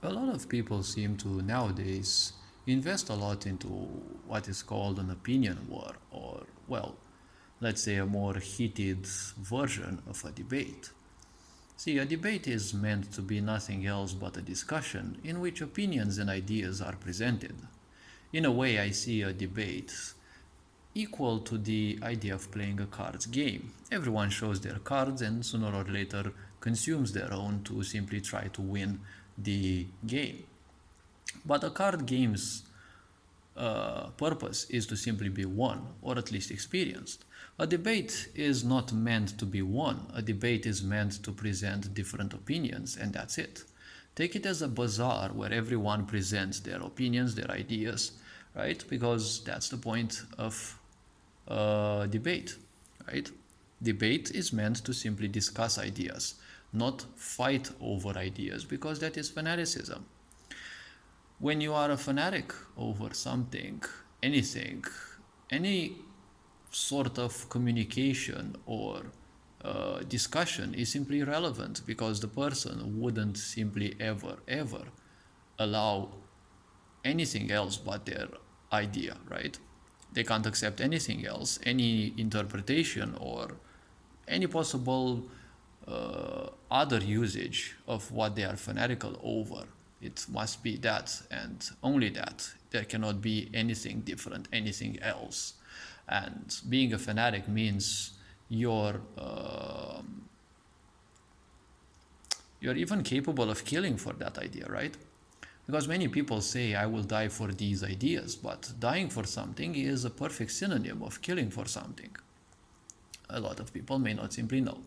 A lot of people seem to nowadays invest a lot into what is called an opinion war, or, well, let's say a more heated version of a debate. See, a debate is meant to be nothing else but a discussion in which opinions and ideas are presented. In a way, I see a debate equal to the idea of playing a cards game. Everyone shows their cards and sooner or later consumes their own to simply try to win the game. But a card game's purpose is to simply be won, or at least experienced. A debate is not meant to be won. A debate is meant to present different opinions, and that's it. Take it as a bazaar where everyone presents their opinions, their ideas, right? Because that's the point of debate, right? Debate is meant to simply discuss ideas, not fight over ideas, because that is fanaticism. When you are a fanatic over something, anything, any sort of communication or discussion is simply irrelevant because the person wouldn't simply ever allow anything else but their idea, right? They can't accept anything else, any interpretation or any possible other usage of what they are fanatical over. It must be that and only that. There cannot be anything different, anything else. And being a fanatic means you're even capable of killing for that idea, right? Because many people say, I will die for these ideas, but dying for something is a perfect synonym of killing for something. A lot of people may not simply know.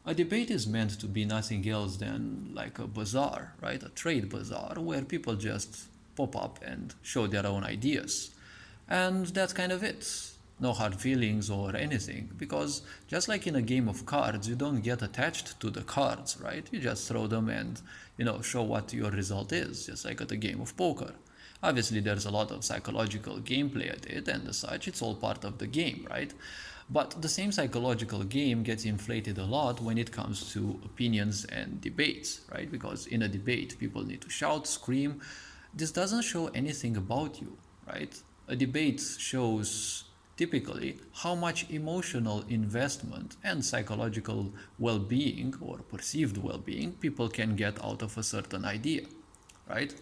A debate is meant to be nothing else than like a bazaar, right? A trade bazaar where people just pop up and show their own ideas. And that's kind of it. No hard feelings or anything, because just like in a game of cards, you don't get attached to the cards, right? You just throw them and, show what your result is, just like at a game of poker. Obviously, there's a lot of psychological gameplay at it, and as such, it's all part of the game, right? But the same psychological game gets inflated a lot when it comes to opinions and debates, right? Because in a debate, people need to shout, scream. This doesn't show anything about you, right? A debate shows typically how much emotional investment and psychological well-being or perceived well-being people can get out of a certain idea, right?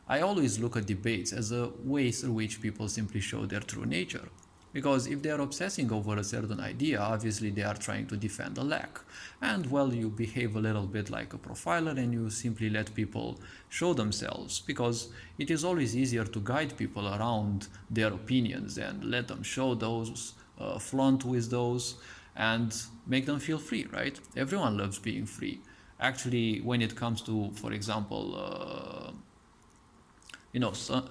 I always look at debates as a way through which people simply show their true nature. Because if they are obsessing over a certain idea, obviously they are trying to defend a lack. And well, you behave a little bit like a profiler and you simply let people show themselves, because it is always easier to guide people around their opinions and let them show those, flaunt with those, and make them feel free, right? Everyone loves being free. Actually, when it comes to, for example,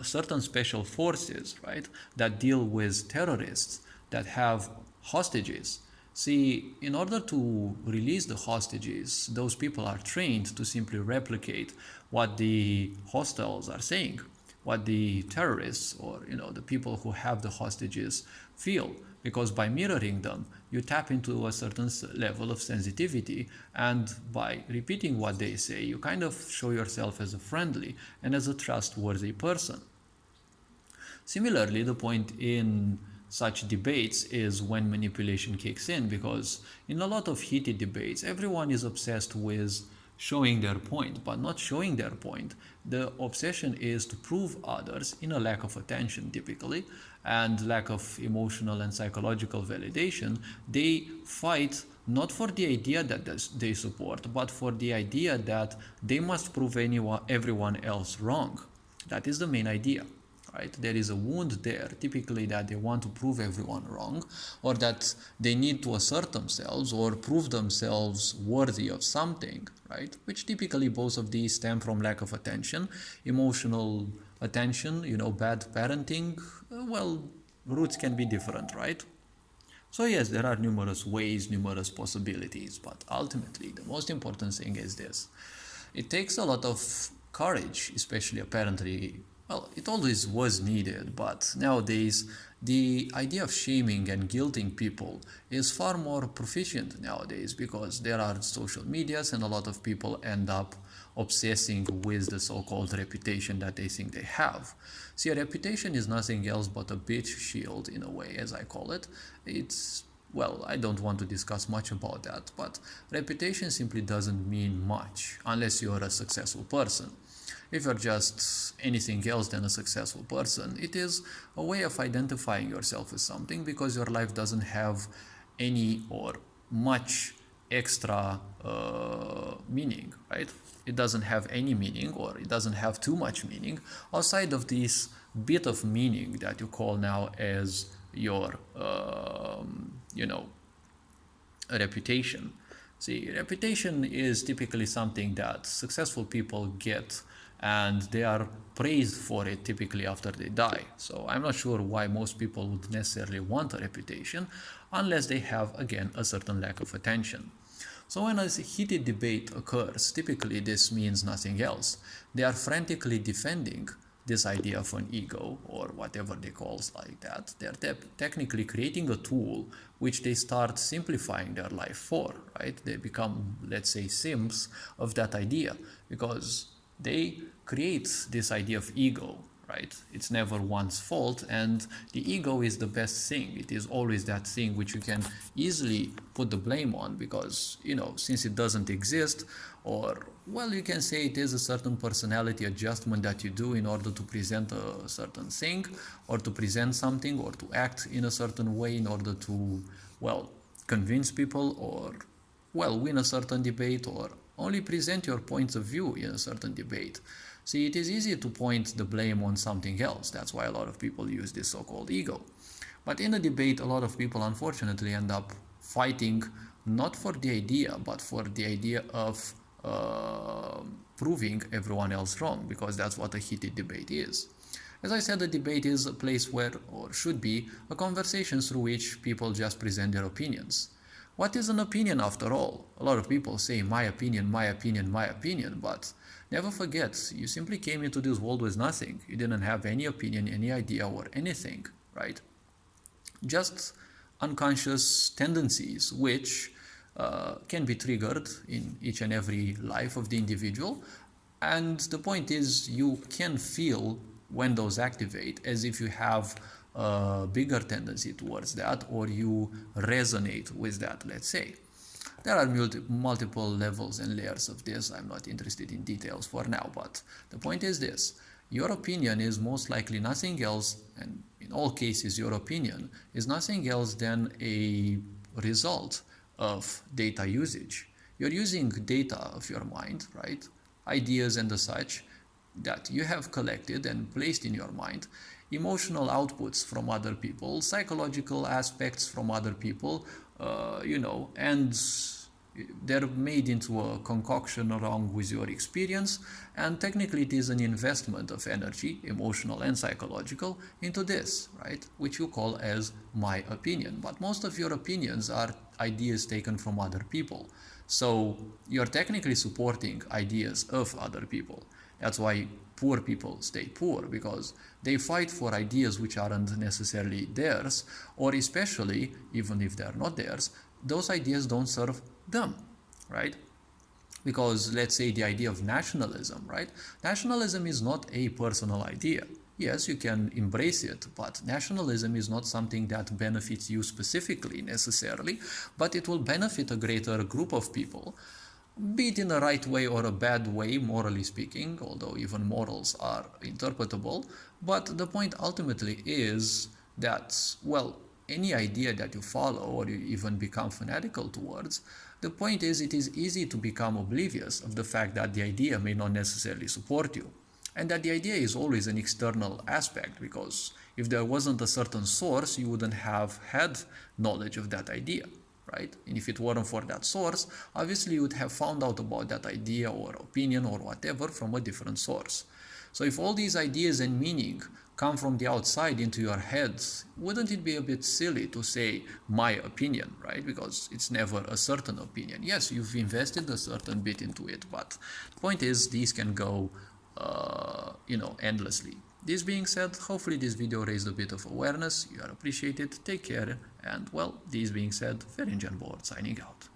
certain special forces, right, that deal with terrorists, that have hostages. See, in order to release the hostages, those people are trained to simply replicate what the hostiles are saying, what the terrorists or the people who have the hostages feel, because by mirroring them you tap into a certain level of sensitivity, and by repeating what they say you kind of show yourself as a friendly and as a trustworthy person. Similarly, the point in such debates is when manipulation kicks in, because in a lot of heated debates everyone is obsessed with showing their point, but not showing their point. The obsession is to prove others in a lack of attention typically, and lack of emotional and psychological validation. They fight not for the idea that they support, but for the idea that they must prove everyone else wrong. That is the main idea. Right? There is a wound there, typically, that they want to prove everyone wrong, or that they need to assert themselves or prove themselves worthy of something, right? Which typically both of these stem from lack of attention, emotional attention, bad parenting. Well, roots can be different, right? So yes, there are numerous ways, numerous possibilities, but ultimately the most important thing is this. It takes a lot of courage, especially apparently Well, it always was needed, but nowadays the idea of shaming and guilting people is far more proficient nowadays because there are social medias and a lot of people end up obsessing with the so-called reputation that they think they have. See, a reputation is nothing else but a bitch shield in a way, as I call it. It's well, I don't want to discuss much about that, but reputation simply doesn't mean much unless you're a successful person. If you're just anything else than a successful person, it is a way of identifying yourself as something because your life doesn't have any or much extra meaning, right? It doesn't have any meaning or it doesn't have too much meaning outside of this bit of meaning that you call now as your, a reputation. See, reputation is typically something that successful people get and they are praised for it typically after they die. So I'm not sure why most people would necessarily want a reputation unless they have, again, a certain lack of attention. So when a heated debate occurs, typically this means nothing else. They are frantically defending this idea of an ego or whatever they call like that. They're technically creating a tool which they start simplifying their life for, right? They become, let's say, simps of that idea because they create this idea of ego, right? It's never one's fault, and the ego is the best thing. It is always that thing which you can easily put the blame on because, since it doesn't exist, or, well, you can say it is a certain personality adjustment that you do in order to present a certain thing, or to present something, or to act in a certain way in order to, well, convince people, or, well, win a certain debate, or only present your points of view in a certain debate. See, it is easy to point the blame on something else. That's why a lot of people use this so-called ego. But in a debate, a lot of people unfortunately end up fighting not for the idea, but for the idea of proving everyone else wrong, because that's what a heated debate is. As I said, a debate is a place where, or should be, a conversation through which people just present their opinions. What is an opinion after all? A lot of people say my opinion, my opinion, my opinion, but never forget, you simply came into this world with nothing. You didn't have any opinion, any idea, or anything, right? Just unconscious tendencies which can be triggered in each and every life of the individual. And the point is, you can feel when those activate as if you have a bigger tendency towards that, or you resonate with that, let's say. There are multiple levels and layers of this. I'm not interested in details for now, but the point is this. Your opinion is most likely nothing else, and in all cases your opinion is nothing else than a result of data usage. You're using data of your mind, right? Ideas and the such that you have collected and placed in your mind, emotional outputs from other people, psychological aspects from other people, and they're made into a concoction along with your experience, and technically it is an investment of energy, emotional and psychological, into this, right, which you call as my opinion. But most of your opinions are ideas taken from other people, so you're technically supporting ideas of other people. That's why poor people stay poor, because they fight for ideas which aren't necessarily theirs, or especially, even if they're not theirs, those ideas don't serve them, right? Because let's say the idea of nationalism, right? Nationalism is not a personal idea. Yes, you can embrace it, but nationalism is not something that benefits you specifically necessarily, but it will benefit a greater group of people, be it in a right way or a bad way, morally speaking, although even morals are interpretable. But the point ultimately is that, well, any idea that you follow or you even become fanatical towards, the point is it is easy to become oblivious of the fact that the idea may not necessarily support you. And that the idea is always an external aspect, because if there wasn't a certain source, you wouldn't have had knowledge of that idea, right? And if it weren't for that source, obviously you would have found out about that idea or opinion or whatever from a different source. So if all these ideas and meaning come from the outside into your heads, wouldn't it be a bit silly to say my opinion, right? Because it's never a certain opinion. Yes, you've invested a certain bit into it, but the point is these can go endlessly. this being said, hopefully this video raised a bit of awareness. You are appreciated. Take care. And well, this being said, Ferengian Board signing out.